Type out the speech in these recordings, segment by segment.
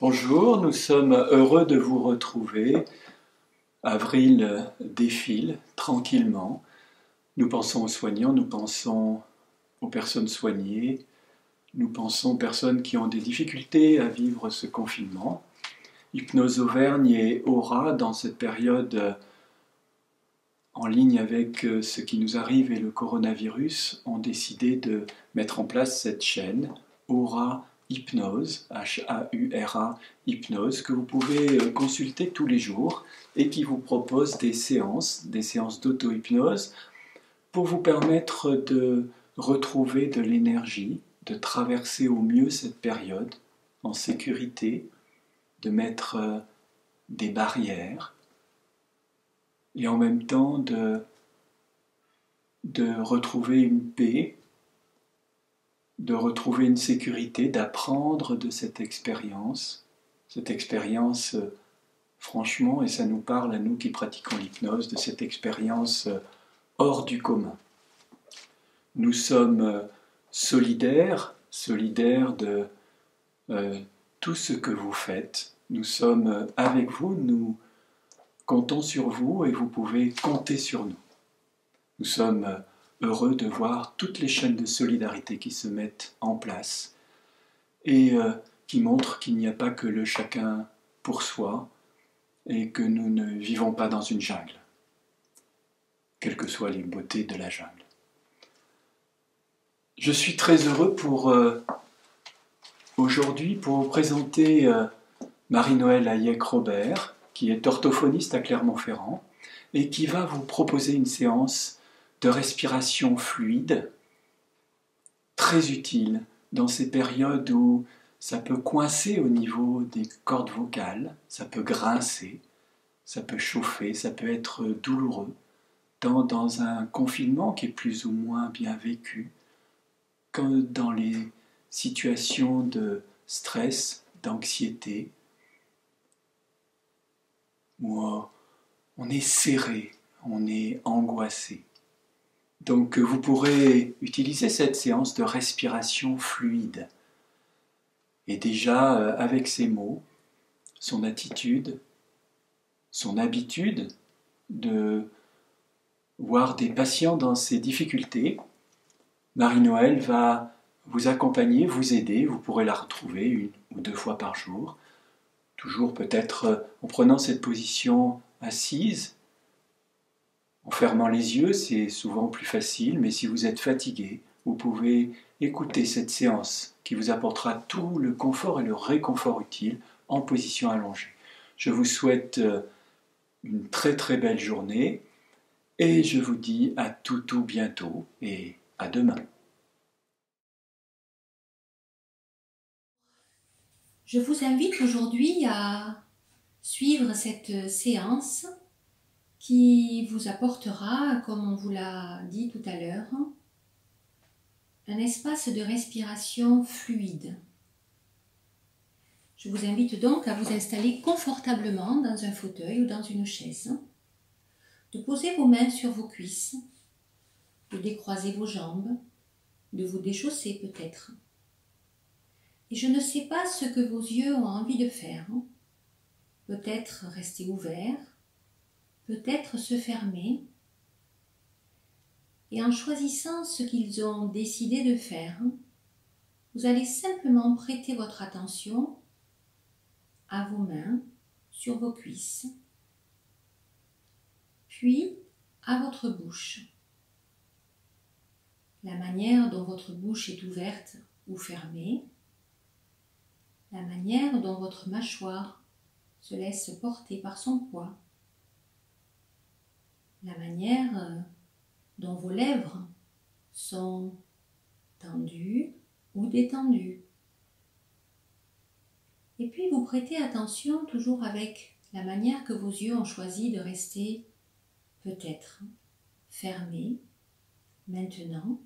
Bonjour, nous sommes heureux de vous retrouver. Avril défile tranquillement. Nous pensons aux soignants, nous pensons aux personnes soignées, nous pensons aux personnes qui ont des difficultés à vivre ce confinement. Hypnose Auvergne et Aura, dans cette période en ligne avec ce qui nous arrive et le coronavirus, ont décidé de mettre en place cette chaîne Aura Hypnose, H-A-U-R-A Hypnose, que vous pouvez consulter tous les jours et qui vous propose des séances d'auto-hypnose pour vous permettre de retrouver de l'énergie, de traverser au mieux cette période en sécurité, de mettre des barrières et en même temps de retrouver une paix, de retrouver une sécurité, d'apprendre de cette expérience, franchement, et ça nous parle à nous qui pratiquons l'hypnose, de cette expérience hors du commun. Nous sommes solidaires de tout ce que vous faites. Nous sommes avec vous, nous comptons sur vous et vous pouvez compter sur nous. Nous sommes heureux de voir toutes les chaînes de solidarité qui se mettent en place et qui montrent qu'il n'y a pas que le chacun pour soi et que nous ne vivons pas dans une jungle, quelles que soient les beautés de la jungle. Je suis très heureux aujourd'hui pour vous présenter Marie-Noëlle Hayek-Robert, qui est orthophoniste à Clermont-Ferrand et qui va vous proposer une séance de respiration fluide, très utile dans ces périodes où ça peut coincer au niveau des cordes vocales, ça peut grincer, ça peut chauffer, ça peut être douloureux, tant dans un confinement qui est plus ou moins bien vécu, que dans les situations de stress, d'anxiété, où on est serré, on est angoissé. Donc vous pourrez utiliser cette séance de respiration fluide. Et déjà, avec ses mots, son attitude, son habitude de voir des patients dans ces difficultés, Marie-Noëlle va vous accompagner, vous aider. Vous pourrez la retrouver 1 ou 2 fois par jour. Toujours peut-être en prenant cette position assise, en fermant les yeux, c'est souvent plus facile, mais si vous êtes fatigué, vous pouvez écouter cette séance qui vous apportera tout le confort et le réconfort utile en position allongée. Je vous souhaite une très très belle journée et je vous dis à tout bientôt et à demain. Je vous invite aujourd'hui à suivre cette séance qui vous apportera, comme on vous l'a dit tout à l'heure, un espace de respiration fluide. Je vous invite donc à vous installer confortablement dans un fauteuil ou dans une chaise, de poser vos mains sur vos cuisses, de décroiser vos jambes, de vous déchausser peut-être. Et je ne sais pas ce que vos yeux ont envie de faire. Peut-être rester ouverts, peut-être se fermer. Et en choisissant ce qu'ils ont décidé de faire, vous allez simplement prêter votre attention à vos mains sur vos cuisses, puis à votre bouche. La manière dont votre bouche est ouverte ou fermée, la manière dont votre mâchoire se laisse porter par son poids, la manière dont vos lèvres sont tendues ou détendues. Et puis vous prêtez attention toujours avec la manière que vos yeux ont choisi de rester peut-être fermés maintenant.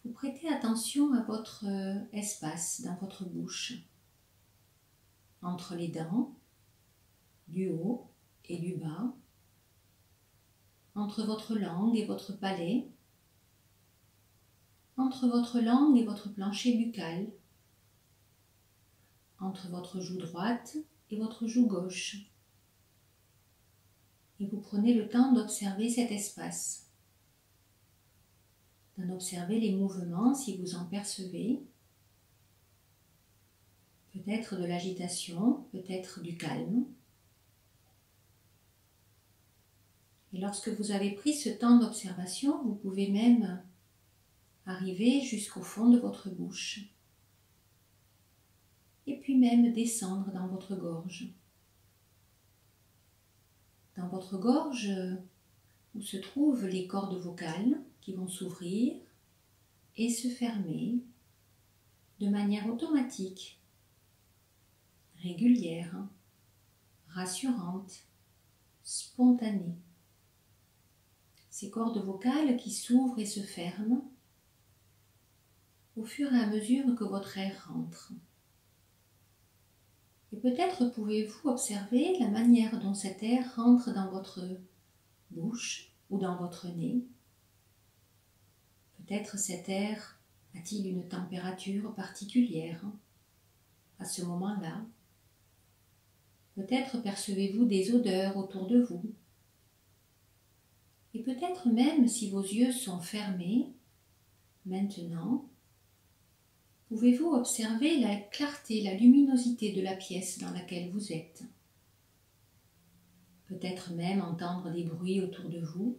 Vous prêtez attention à votre espace dans votre bouche, entre les dents, du haut et du bas, entre votre langue et votre palais, entre votre langue et votre plancher buccal, entre votre joue droite et votre joue gauche. Et vous prenez le temps d'observer cet espace, d'en observer les mouvements si vous en percevez, peut-être de l'agitation, peut-être du calme. Et lorsque vous avez pris ce temps d'observation, vous pouvez même arriver jusqu'au fond de votre bouche et puis même descendre dans votre gorge. Dans votre gorge, où se trouvent les cordes vocales qui vont s'ouvrir et se fermer de manière automatique, régulière, rassurante, spontanée. Ces cordes vocales qui s'ouvrent et se ferment au fur et à mesure que votre air rentre. Et peut-être pouvez-vous observer la manière dont cet air rentre dans votre bouche ou dans votre nez. Peut-être cet air a-t-il une température particulière à ce moment-là. Peut-être percevez-vous des odeurs autour de vous. Et peut-être même si vos yeux sont fermés, maintenant, pouvez-vous observer la clarté, la luminosité de la pièce dans laquelle vous êtes. Peut-être même entendre des bruits autour de vous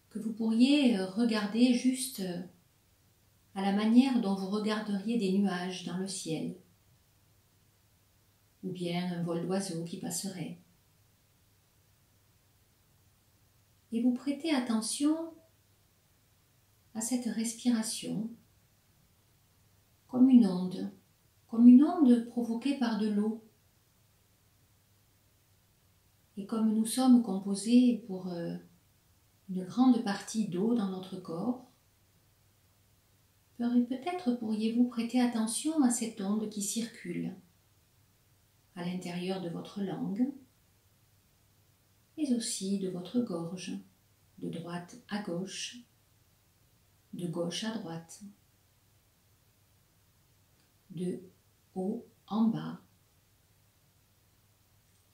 que vous pourriez regarder juste à la manière dont vous regarderiez des nuages dans le ciel, ou bien un vol d'oiseaux qui passerait. Et vous prêtez attention à cette respiration comme une onde provoquée par de l'eau. Et comme nous sommes composés pour une grande partie d'eau dans notre corps, peut-être pourriez-vous prêter attention à cette onde qui circule à l'intérieur de votre langue, mais aussi de votre gorge, de droite à gauche, de gauche à droite, de haut en bas.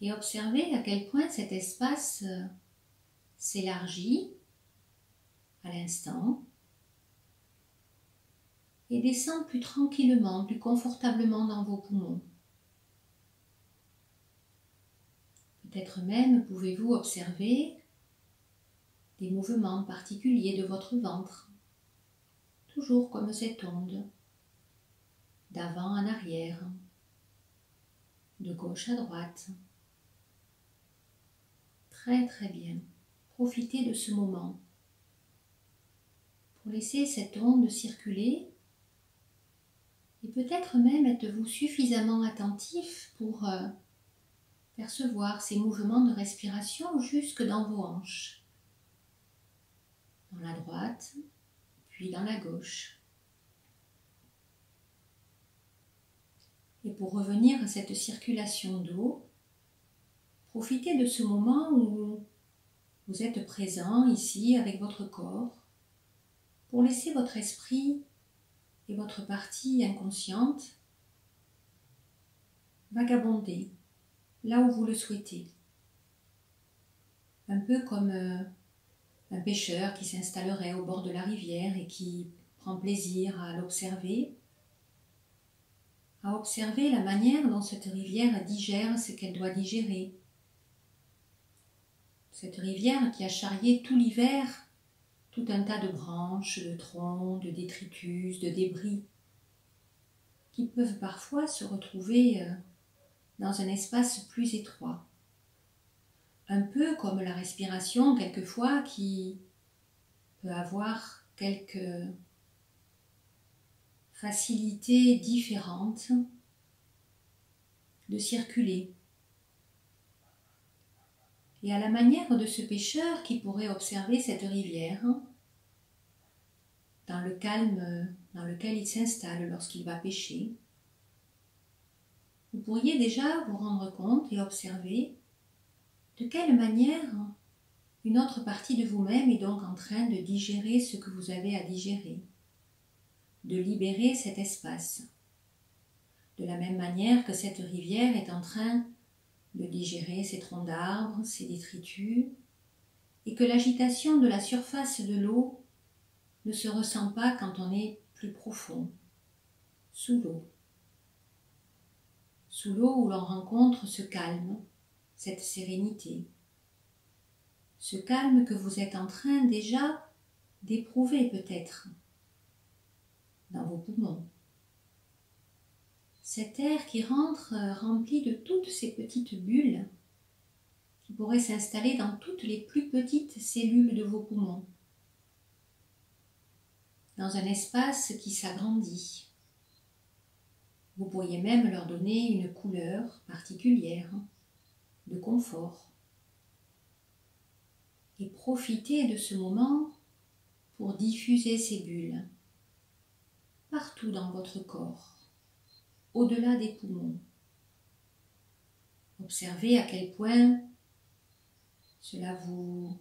Et observez à quel point cet espace s'élargit à l'instant et descend plus tranquillement, plus confortablement dans vos poumons. Peut-être même pouvez-vous observer des mouvements particuliers de votre ventre, toujours comme cette onde, d'avant en arrière, de gauche à droite. Très très bien. Profitez de ce moment pour laisser cette onde circuler et peut-être même êtes-vous suffisamment attentif pour percevoir ces mouvements de respiration jusque dans vos hanches, dans la droite, puis dans la gauche. Et pour revenir à cette circulation d'eau, profitez de ce moment où vous êtes présent ici avec votre corps pour laisser votre esprit et votre partie inconsciente vagabonder là où vous le souhaitez. Un peu comme un pêcheur qui s'installerait au bord de la rivière et qui prend plaisir à l'observer, à observer la manière dont cette rivière digère ce qu'elle doit digérer. Cette rivière qui a charrié tout l'hiver tout un tas de branches, de troncs, de détritus, de débris, qui peuvent parfois se retrouver dans un espace plus étroit. Un peu comme la respiration quelquefois qui peut avoir quelques facilités différentes de circuler. Et à la manière de ce pêcheur qui pourrait observer cette rivière, dans le calme dans lequel il s'installe lorsqu'il va pêcher, vous pourriez déjà vous rendre compte et observer de quelle manière une autre partie de vous-même est donc en train de digérer ce que vous avez à digérer, de libérer cet espace, de la même manière que cette rivière est en train de digérer ses troncs d'arbres, ses détritus, et que l'agitation de la surface de l'eau ne se ressent pas quand on est plus profond, sous l'eau. Sous l'eau où l'on rencontre ce calme, cette sérénité. Ce calme que vous êtes en train déjà d'éprouver peut-être dans vos poumons. Cet air qui rentre rempli de toutes ces petites bulles qui pourraient s'installer dans toutes les plus petites cellules de vos poumons, dans un espace qui s'agrandit. Vous pourriez même leur donner une couleur particulière, de confort. Et profitez de ce moment pour diffuser ces bulles partout dans votre corps, au-delà des poumons. Observez à quel point cela vous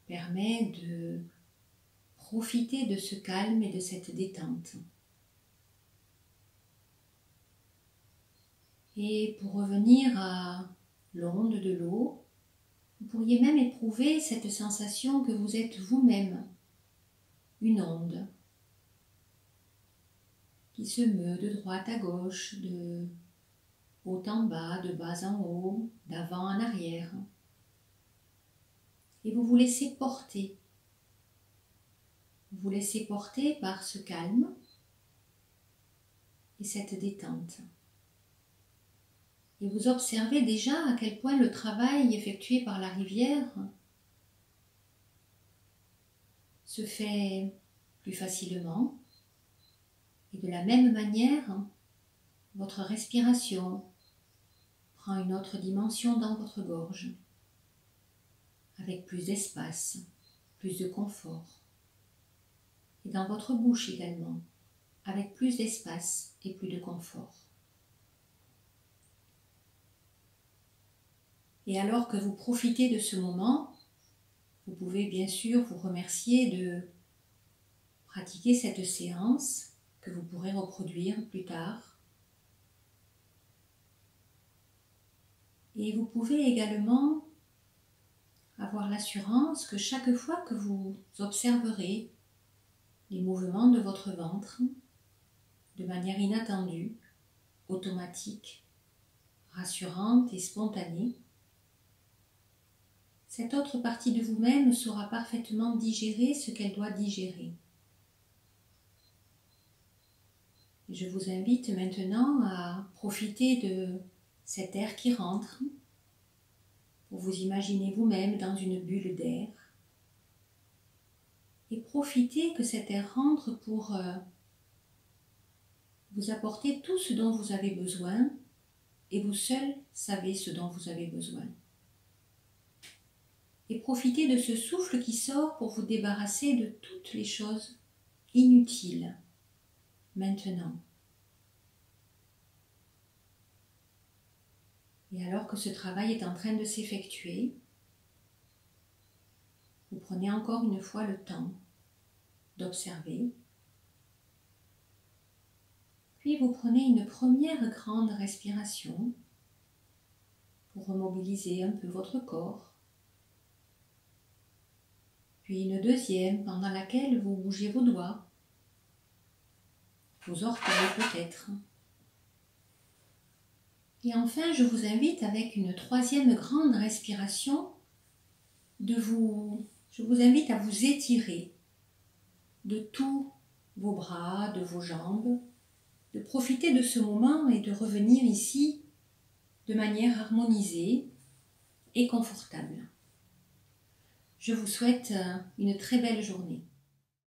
permet de profiter de ce calme et de cette détente. Et pour revenir à l'onde de l'eau, vous pourriez même éprouver cette sensation que vous êtes vous-même, une onde qui se meut de droite à gauche, de haut en bas, de bas en haut, d'avant en arrière. Et vous vous laissez porter. Vous vous laissez porter par ce calme et cette détente. Et vous observez déjà à quel point le travail effectué par la rivière se fait plus facilement. Et de la même manière, votre respiration prend une autre dimension dans votre gorge, avec plus d'espace, plus de confort. Et dans votre bouche également, avec plus d'espace et plus de confort. Et alors que vous profitez de ce moment, vous pouvez bien sûr vous remercier de pratiquer cette séance que vous pourrez reproduire plus tard. Et vous pouvez également avoir l'assurance que chaque fois que vous observerez les mouvements de votre ventre de manière inattendue, automatique, rassurante et spontanée, cette autre partie de vous-même saura parfaitement digérer ce qu'elle doit digérer. Et je vous invite maintenant à profiter de cet air qui rentre pour vous imaginer vous-même dans une bulle d'air et profitez que cet air rentre pour vous apporter tout ce dont vous avez besoin et vous seul savez ce dont vous avez besoin. Et profitez de ce souffle qui sort pour vous débarrasser de toutes les choses inutiles maintenant. Et alors que ce travail est en train de s'effectuer, vous prenez encore une fois le temps d'observer. Puis vous prenez une première grande respiration pour remobiliser un peu votre corps. Puis une deuxième pendant laquelle vous bougez vos doigts, vos orteils peut-être. Et enfin, je vous invite avec une troisième grande respiration je vous invite à vous étirer de tous vos bras, de vos jambes, de profiter de ce moment et de revenir ici de manière harmonisée et confortable. Je vous souhaite une très belle journée.